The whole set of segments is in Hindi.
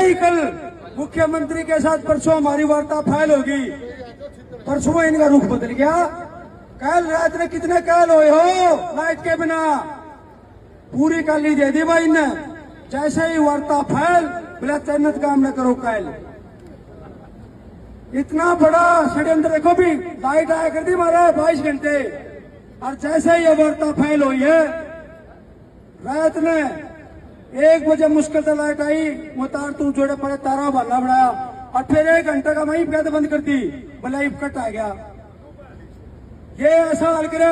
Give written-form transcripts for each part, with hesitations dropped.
ही कल मुख्यमंत्री के साथ परसों हमारी वार्ता फाइल होगी। परसों इनका रुख बदल गया। कल रात में कितने कल हुए हो लाइट के बिना, पूरी काली दे दी भाई ने। जैसे ही वार्ता फाइल बोला चन्नत काम न करो कल। इतना बड़ा षड्यंत्र देखो भी, लाइट आया कर दी हमारा 22 घंटे, और जैसे ही ये वार्ता फैल हुई है रात में 1 बजे मुश्किल से लाइट आई, वो तार तू जोड़े पड़े तारा भरना पड़ा, और फिर 1 घंटे का वहीं कैद बंद कर दी, बोला कट आ गया। ये ऐसा हाल करे।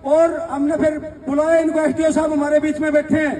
और हमने फिर बुलाया इनको, एसडीओ साहब हमारे बीच में बैठे हैं।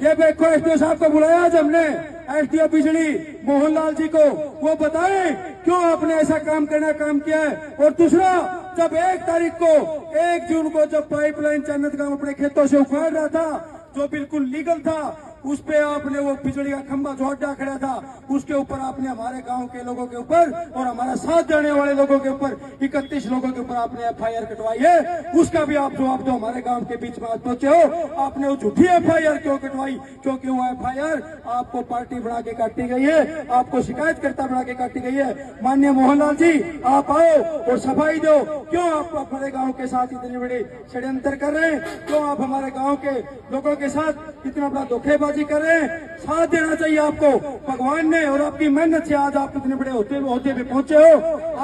ये देखो एसडीओ साहब को बुलाया आज हमने, एसडीओ बिजली मोहनलाल जी को, वो बताएं क्यों आपने ऐसा काम किया है। और दूसरा, जब 1 तारीख को 1 जून को जब पाइपलाइन चन्नत गांव अपने खेतों से उखाड़ रहा था, जो बिल्कुल लीगल था, उस पे आपने वो बिजली का खंभा जो अड्डा खड़ा था, उसके ऊपर आपने हमारे गांव के लोगों के ऊपर और हमारा साथ देने वाले लोगों के ऊपर 31 लोगों के ऊपर आपने एफआईआर कटवाई है। उसका भी आप जवाब दो। हमारे गांव के बीच में आज पहुंचे हो, आपने वो झूठी एफआईआर क्यों कटवाई? क्योंकि वो एफआईआर आपको पार्टी बना के काटी गई है, आपको शिकायतकर्ता बना के काटी गई है। माननीय मोहनलाल जी, आप आओ और सफाई दो, क्यों आप हमारे गाँव के साथ इतनी बड़ी षड्यंत्र कर रहे हैं? क्यों आप हमारे गाँव के लोगों के साथ इतना बड़ा धोखेबाजी कर रहे हैं? साथ देना चाहिए आपको। भगवान ने और आपकी मेहनत से आज आप इतने बड़े होते भी पहुंचे हो।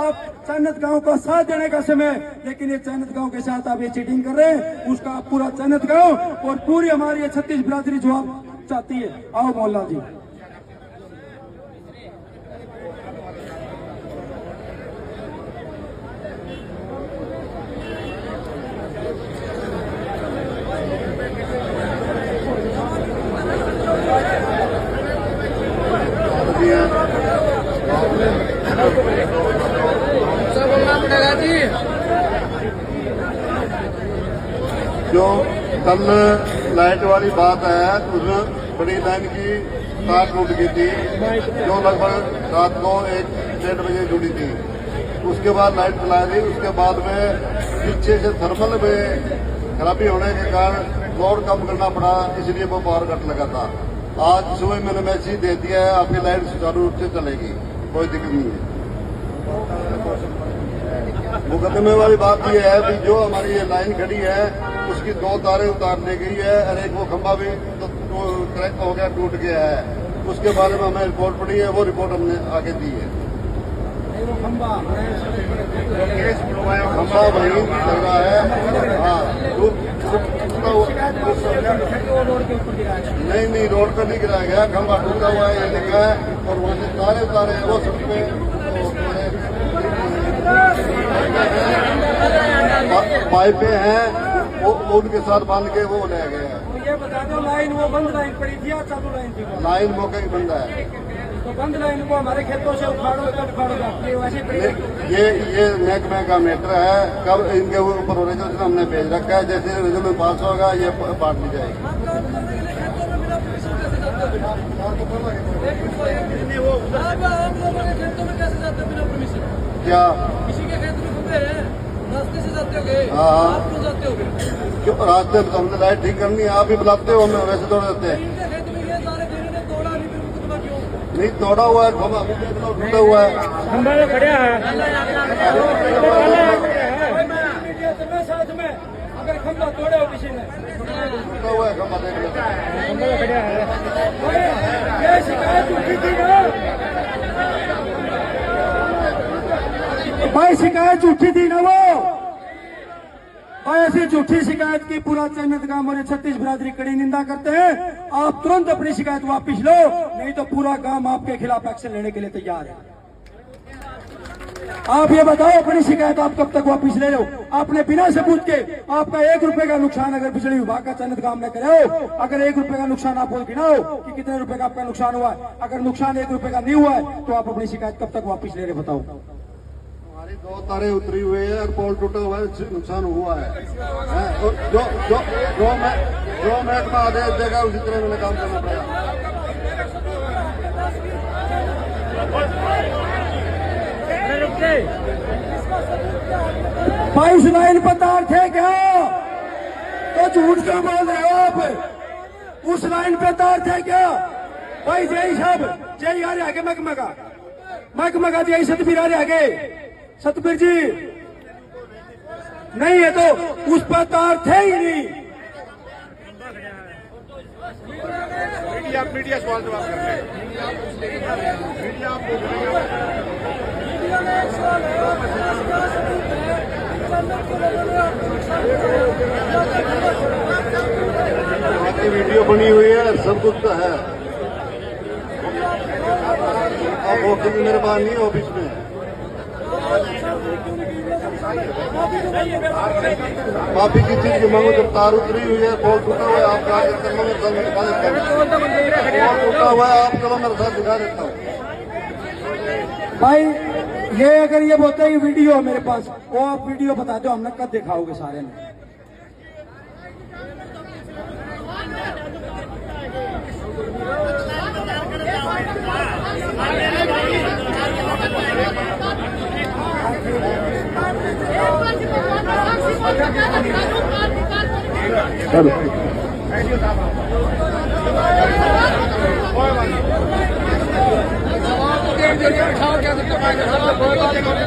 आप चन्नत गांव का साथ देने का समय, लेकिन ये चन्नत गांव के साथ आप ये चीटिंग कर रहे हैं। उसका पूरा चन्नत गांव और पूरी हमारी ये 36 बिरादरी जवाब चाहती है। आओ मोहल्ला जी। जो कल लाइट वाली बात है, उसमें बड़ी लाइन की तार टूट गई थी, जो लगभग रात को 1-1:30 बजे जुड़ी थी। उसके बाद लाइट चलाई थी। उसके बाद में पीछे से थर्मल में खराबी होने के कारण लोड कम करना पड़ा, इसलिए वो पावर कट लगा था। आज सुबह मैंने मैसेज दे दिया है, आपकी लाइट सुचारू रूप से चलेगी, कोई दिक्कत नहीं है। मुकदमे वाली बात यह है कि जो हमारी ये लाइन खड़ी है, उसकी 2 तारें उतार ली गई है, और एक वो खंभा भी तो क्रैक हो गया, टूट गया है। उसके बारे में हमें रिपोर्ट पड़ी है, वो रिपोर्ट हमने आगे दी है। खंभा वही लग रहा है। हाँ, नहीं, रोड पर नहीं गिराया गया, खंभा टूटा हुआ है, ये लिखा है। और वहाँ से तारे उतारे हैं, वो सब में पाइपें हैं, वो उनके साथ बांध के वो ले गए हैं। ये बता दो, लाइन वो बंद लाइन पड़ी थी या चालू लाइन थी? लाइन मौके की बंद है। तो बंद लाइन को हमारे खेतों से उखाड़ो, कब उखाड़ोगा? ये महकमे का मैटर है, कब इनके ऊपर रेजोल्यूशन हमने भेज रखा है। जैसे रेजोल्यूशन पास होगा, ये बांट ली जाएगी। क्या किसी के खेत में घूमते हैं, रास्ते से जाते होगे? हाँ, आप क्यों जाते होगे? क्यों रास्ते में हमने लाइट ठीक करनी है, आप भी बुलाते हो, हमें वैसे तोड़ देते हैं। इनके खेत में ये सारे खेत ने तोड़ा नहीं, फिर मुकदमा क्यों? नहीं तोड़ा हुआ है, खंभा टूटा हुआ है, खंभा तो खड़ा है साथ में। अगर खंभा तोड़े हो किसी ने, टूटा हुआ है खंभा, देख लो। ये शिकायत उठी थी ना भाई, शिकायत झूठी थी ना वो भाई। ऐसी झूठी शिकायत की पूरा चन्नत गांव और 36 बिरादरी कड़ी निंदा करते हैं। आप तुरंत अपनी शिकायत वापस लो, नहीं तो पूरा गांव आपके खिलाफ एक्शन लेने के लिए तैयार है। आप ये बताओ, अपनी शिकायत आप कब तक वापस ले लो? आपने बिना सबूत के आपका 1 रुपए का नुकसान अगर बिजली विभाग का चन्नत गांव में करे हो, अगर 1 रुपए का नुकसान आप गिनाओ कि कितने रुपए का आपका नुकसान हुआ है। अगर नुकसान 1 रुपए का नहीं हुआ है, तो आप अपनी शिकायत कब तक वापस ले रहे बताओ? 2 तारे उतरी हुई है और पोल टूटा हुआ है, नुकसान हुआ है। और जो महकमा आदेश देगा उसी तरह मैंने काम करना पड़ेगा। भाई उस लाइन पर तार थे क्या? तो झूठ क्यों बोल रहे हो आप? उस लाइन पे तार थे क्या? भाई जय साहब, जय यार आगे मगमगा जय सतबीर आ आगे सतबीर जी नहीं है तो उस पर तार थे ही नहीं। मीडिया सवाल जवाब कर रहे हैं। मीडिया आप पूछ रहे हैं। आपकी वीडियो बनी हुई है, सब कुछ तो है। आप ऑफिस में मेरे पास नहीं, ऑफिस में माफी की चीज की मांगो। जब तार उतरी हुई है, पोल टूटा हुआ है, आप कहा चलो मेरे साथ दिखा देता हूँ। पोल टूटा हुआ है, आप चलो मेरे साथ दिखा देता हूँ। भाई ये अगर ये बोलते हैं वीडियो है मेरे पास, वो आप वीडियो बता दो, हमने कब दिखाओगे सारे ने।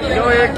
जो एक